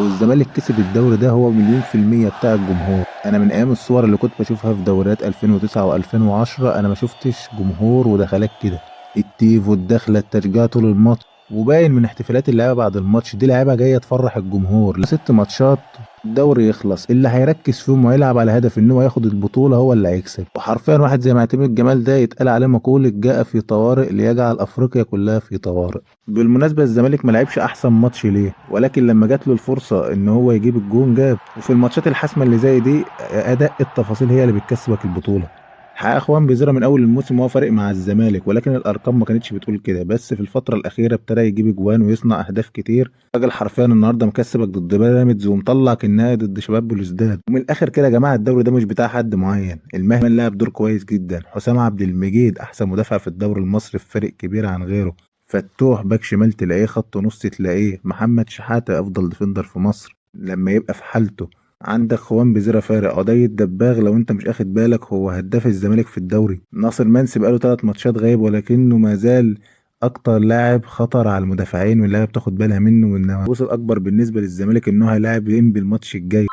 والزمالك كسب الدوري ده هو مليون في المية بتاع الجمهور. انا من ايام الصور اللي كنت بشوفها في دوريات 2009 و2010 انا ما شفتش جمهور ودخلات كده. التيف والدخلة التشجيع طول الماتش، وباين من احتفالات اللعيبه بعد الماتش دي لعيبه جايه تفرح الجمهور. 6 ماتشات الدوري يخلص، اللي هيركز فيهم ويلعب على هدف ان هو ياخد البطوله هو اللي هيكسب. وحرفيا واحد زي معتمد جمال ده يتقال عليه مقولة جاء في طوارئ ليجعل افريقيا كلها في طوارئ. بالمناسبة الزمالك ما لعبش احسن ماتش ليه، ولكن لما جات له الفرصة ان هو يجيب الجون جاب. وفي الماتشات الحاسمة اللي زي دي اداء التفاصيل هي اللي بتكسبك البطولة. حقق اخوان بيزيرا من اول الموسم وهو فارق مع الزمالك، ولكن الارقام ما كانتش بتقول كده. بس في الفترة الاخيرة ابتدى يجيب اجوان ويصنع اهداف كتير. الراجل حرفيا النهارده مكسبك ضد بيراميدز ومطلعك النهائي ضد شباب بلوزداد. ومن الاخر كده يا جماعه الدوري ده مش بتاع حد معين، المهما لعب دور كويس جدا. حسام عبد المجيد احسن مدافع في الدوري المصري في فريق كبير عن غيره. فتوح باك شمال تلاقيه، خط نص تلاقيه. محمد شحاته افضل ديفندر في مصر لما يبقى في حالته. عندك خوان بزيرة فارق، عدي الدباغ لو انت مش اخد بالك هو هداف الزمالك في الدوري. ناصر منسي بقاله 3 ماتشات غايب، ولكنه ما زال اكتر لاعب خطر على المدافعين، واللعيبه بتاخد بالها منه. وانه وصل اكبر بالنسبه للزمالك انه هيلاعب انبي الماتش الجاي.